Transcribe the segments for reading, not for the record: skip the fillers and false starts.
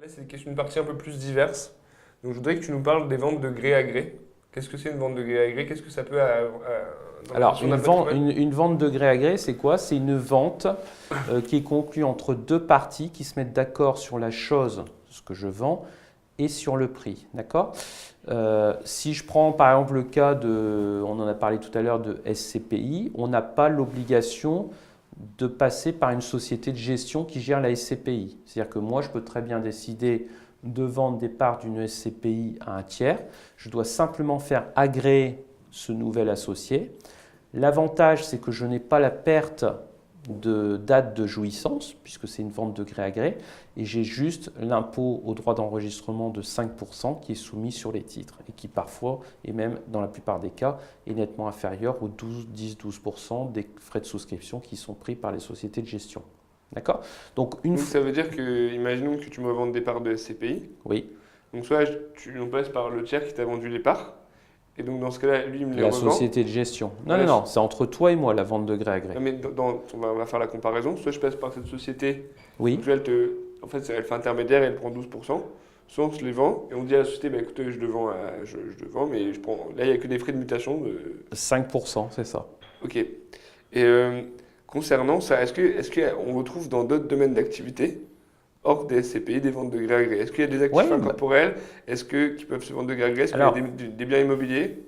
Là, c'est une partie un peu plus diverse. Donc, je voudrais que tu nous parles des ventes de gré à gré. Qu'est-ce que c'est une vente de gré à gré? Qu'est-ce que ça peut dans la Alors, gestion d'un patrimoine? une vente de gré à gré, c'est quoi? C'est une vente qui est conclue entre deux parties qui se mettent d'accord sur la chose, ce que je vends, et sur le prix. D'accord? Si je prends par exemple le cas de, on en a parlé tout à l'heure, de SCPI, on n'a pas l'obligation de passer par une société de gestion qui gère la SCPI. C'est-à-dire que moi, je peux très bien décider de vendre des parts d'une SCPI à un tiers. Je dois simplement faire agréer ce nouvel associé. L'avantage, c'est que je n'ai pas la perte de date de jouissance, puisque c'est une vente de gré à gré, et j'ai juste l'impôt au droit d'enregistrement de 5% qui est soumis sur les titres, et qui parfois, et même dans la plupart des cas, est nettement inférieur aux 10-12% des frais de souscription qui sont pris par les sociétés de gestion. D'accord? Donc, Donc, ça veut dire que, imaginons que tu me vendes des parts de SCPI. Oui, Donc, soit on passe par le tiers qui t'a vendu les parts. Et donc, dans ce cas-là, lui, il me les la revend. société de gestion. Non, Voilà, non, non, c'est entre toi et moi la vente de gré à gré. Non, mais on va faire la comparaison. Soit je passe par cette société. Oui, Donc, en fait, elle fait intermédiaire et elle prend 12%. Soit on se les vend et on dit à la société, bah, écoutez, je le vends, je le vends, mais je prends. Là, il n'y a que des frais de mutation. 5%, c'est ça. Ok. Et concernant ça, est-ce qu'on retrouve dans d'autres domaines d'activité, hors des SCPI, des ventes de gré à gré? Est-ce qu'il y a des actifs Ouais, incorporels qui peuvent se vendre de gré à gré? Est-ce qu'il y a alors, des biens immobiliers?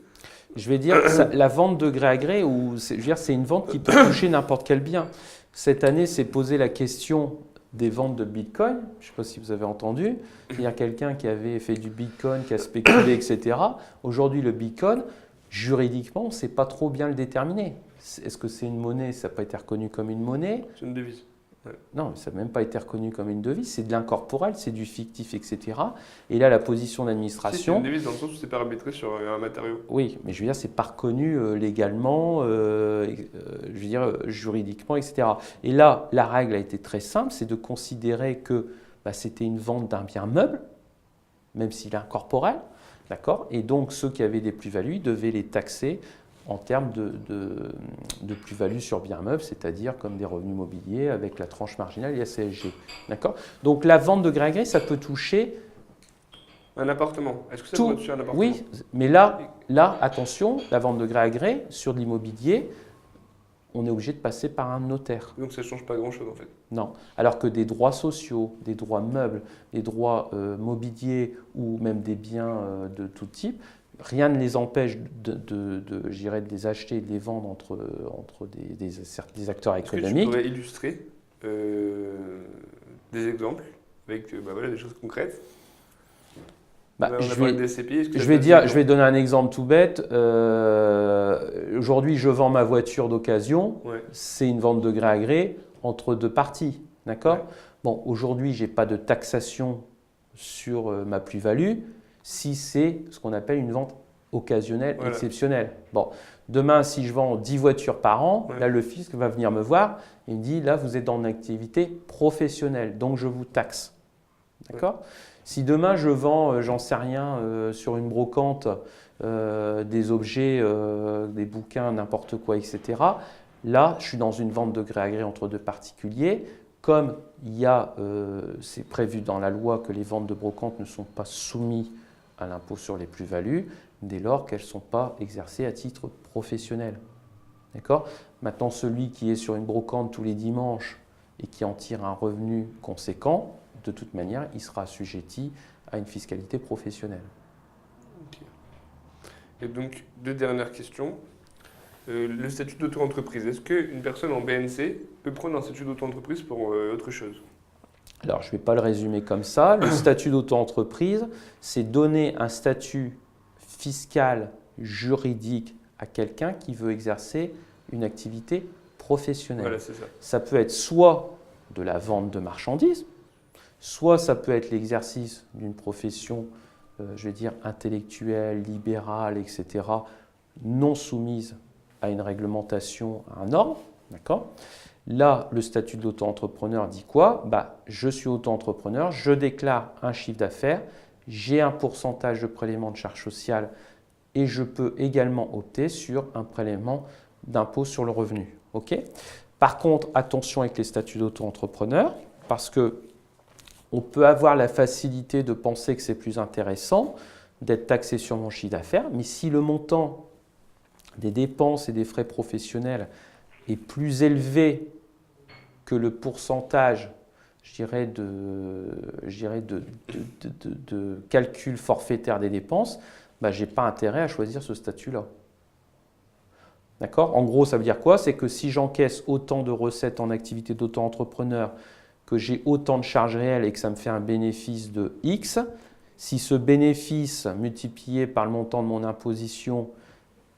je vais dire, la vente de gré à gré, je veux dire, c'est une vente qui peut toucher n'importe quel bien. Cette année, c'est posé la question des ventes de Bitcoin. Je ne sais pas si vous avez entendu. Il y a quelqu'un qui avait fait du Bitcoin, qui a spéculé, etc. Aujourd'hui, le Bitcoin, juridiquement, on ne sait pas trop bien le déterminer. Est-ce que c'est une monnaie? Ça n'a pas été reconnu comme une monnaie. C'est une devise. Ouais. Non, ça n'a même pas été reconnu comme une devise. C'est de l'incorporel, c'est du fictif, etc. Et là, la position Si, c'est d'administration. une devise dans le sens où c'est paramétré sur un matériau. Oui, mais je veux dire, c'est pas reconnu légalement, je veux dire, juridiquement, etc. Et là, la règle a été très simple, c'est de considérer que c'était une vente d'un bien meuble, même s'il est incorporel, d'accord? Et donc, ceux qui avaient des plus-values devaient les taxer en termes de plus-value sur bien meuble, c'est-à-dire comme des revenus mobiliers avec la tranche marginale et la CSG, d'accord? Donc, la vente de gré à gré, ça peut toucher Un appartement. Est-ce que ça tout. pourrait toucher un appartement? Oui, mais là, attention, la vente de gré à gré, sur de l'immobilier, on est obligé de passer par un notaire. Donc ça ne change pas grand-chose en fait. Non. Alors que des droits sociaux, des droits meubles, des droits mobiliers ou même des biens de tout type, rien ne les empêche je dirais, de les acheter et de les vendre entre des acteurs Est-ce que tu économiques. pourrais illustrer des exemples avec voilà, des choses concrètes? On a Je parlé des SCPI, est-ce que je ça vais peut dire, être je vais donner un exemple tout bête. Aujourd'hui, je vends ma voiture d'occasion. Ouais. C'est une vente de gré à gré entre deux parties. D'accord? Ouais. Bon, aujourd'hui, je n'ai pas de taxation sur ma plus-value si c'est ce qu'on appelle une vente occasionnelle Voilà. exceptionnelle. Bon, demain, si je vends 10 voitures par an, Ouais. là, le fisc va venir me voir et me dit, là, vous êtes dans une activité professionnelle, donc je vous taxe. D'accord? Si demain je vends, j'en sais rien, sur une brocante, des objets, des bouquins, n'importe quoi, etc., là, je suis dans une vente de gré à gré entre deux particuliers. Comme c'est prévu dans la loi que les ventes de brocante ne sont pas soumises à l'impôt sur les plus-values, dès lors qu'elles ne sont pas exercées à titre professionnel. D'accord? Maintenant, celui qui est sur une brocante tous les dimanches et qui en tire un revenu conséquent, de toute manière, il sera assujetti à une fiscalité professionnelle. Ok. Et donc, deux dernières questions. Le statut d'auto-entreprise. Est-ce qu'une personne en BNC peut prendre un statut d'auto-entreprise pour autre chose? Alors, je ne vais pas le résumer comme ça. Le statut d'auto-entreprise, c'est donner un statut fiscal, juridique à quelqu'un qui veut exercer une activité professionnelle. Voilà, c'est ça. Ça peut être soit de la vente de marchandises, soit ça peut être l'exercice d'une profession, je vais dire, intellectuelle, libérale, etc., non soumise à une réglementation, à un ordre. D'accord ? Là, le statut de l'auto-entrepreneur dit quoi ? Je suis auto-entrepreneur, je déclare un chiffre d'affaires, j'ai un pourcentage de prélèvement de charges sociales et je peux également opter sur un prélèvement d'impôt sur le revenu. Okay ? Par contre, attention avec les statuts d'auto-entrepreneur, parce que on peut avoir la facilité de penser que c'est plus intéressant d'être taxé sur mon chiffre d'affaires, mais si le montant des dépenses et des frais professionnels est plus élevé que le pourcentage, je dirais, de calcul forfaitaire des dépenses, bah, je n'ai pas intérêt à choisir ce statut-là. D'accord ? En gros, ça veut dire quoi? C'est que si j'encaisse autant de recettes en activité d'auto-entrepreneur, que j'ai autant de charges réelles et que ça me fait un bénéfice de X, si ce bénéfice multiplié par le montant de mon imposition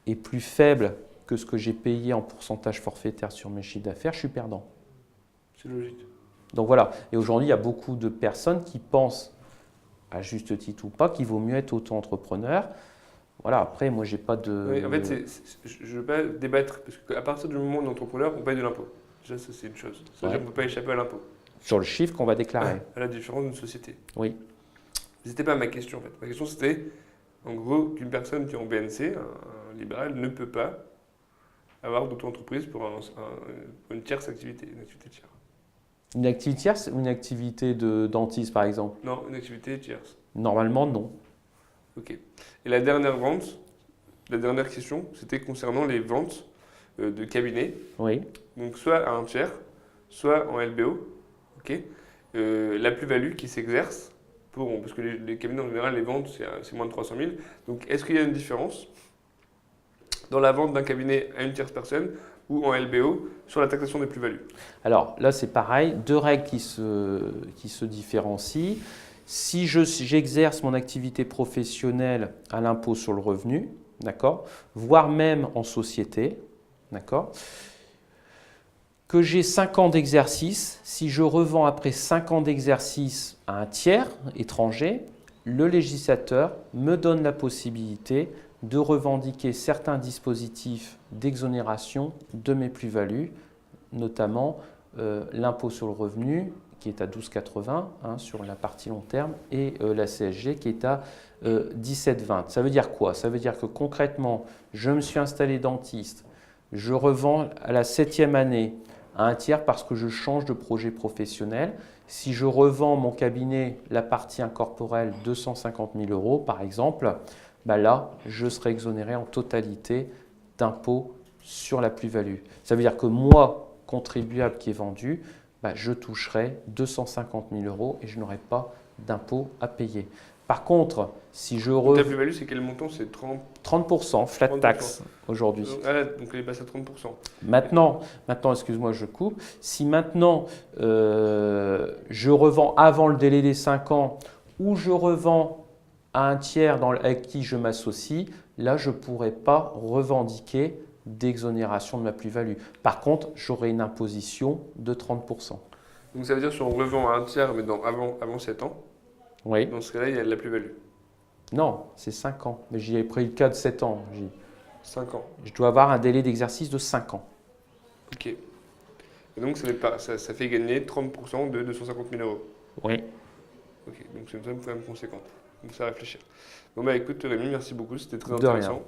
est plus faible que ce que j'ai payé en pourcentage forfaitaire sur mes chiffres d'affaires, je suis perdant. C'est logique. Donc voilà. Et aujourd'hui, il y a beaucoup de personnes qui pensent, à juste titre ou pas, qu'il vaut mieux être auto-entrepreneur. Voilà, après, moi, j'ai pas de... Oui, en fait, je ne veux pas débattre, parce qu'à partir du moment où on est entrepreneur, on paye de l'impôt. Déjà, ça, c'est une chose. C'est-à-dire qu'on ne peut pas échapper à l'impôt. Sur le chiffre qu'on va déclarer. À la différence d'une société. Oui. C'était pas ma question, en fait. Ma question, c'était, en gros, qu'une personne qui est en BNC, un libéral, ne peut pas avoir d'auto-entreprise pour une tierce activité, une activité tierce. Une activité tierce ou une activité de dentiste, par exemple? Non, une activité tierce. Normalement, non. Ok. Et la dernière question, c'était concernant les ventes de cabinets. Oui. Donc, soit à un tiers, soit en LBO. Ok. La plus-value qui s'exerce, parce que les cabinets en général, les ventes, c'est moins de 300 000. Donc, est-ce qu'il y a une différence dans la vente d'un cabinet à une tierce personne ou en LBO sur la taxation des plus-values? Alors là, c'est pareil, deux règles qui se différencient. Si j'exerce mon activité professionnelle à l'impôt sur le revenu, d'accord, voire même en société, d'accord, que j'ai 5 ans d'exercice, si je revends après 5 ans d'exercice à un tiers étranger, le législateur me donne la possibilité de revendiquer certains dispositifs d'exonération de mes plus-values, notamment l'impôt sur le revenu qui est à 12,80 sur la partie long terme et la CSG qui est à 17,20. Ça veut dire quoi? Ça veut dire que concrètement, je me suis installé dentiste, je revends à la 7e année à un tiers parce que je change de projet professionnel. Si je revends mon cabinet, la partie incorporelle, 250 000 € par exemple, bah là, je serai exonéré en totalité d'impôt sur la plus-value. Ça veut dire que moi, contribuable qui est vendu, bah, je toucherai 250 000 € et je n'aurai pas d'impôt à payer. Par contre, si je La plus-value, c'est quel montant? C'est 30% flat 30%. tax aujourd'hui. Donc elle est passée à 30%. Maintenant, excuse-moi, je coupe. Si maintenant je revends avant le délai des 5 ans ou je revends à un tiers avec qui je m'associe, là, je ne pourrai pas revendiquer d'exonération de ma plus-value. Par contre, j'aurai une imposition de 30%. Donc ça veut dire si on revend à un tiers, mais avant 7 ans, oui. Dans ce cas-là, il y a de la plus-value. Non, c'est 5 ans. Mais j'ai pris le cas de 7 ans. 5 ans. Je dois avoir un délai d'exercice de 5 ans. Ok. Et donc ça fait gagner 30% de 250 000 €. Oui. Ok, donc c'est une somme quand même conséquente. Donc ça à réfléchir. Bon bah écoute Rémi, merci beaucoup, c'était très De rien. intéressant.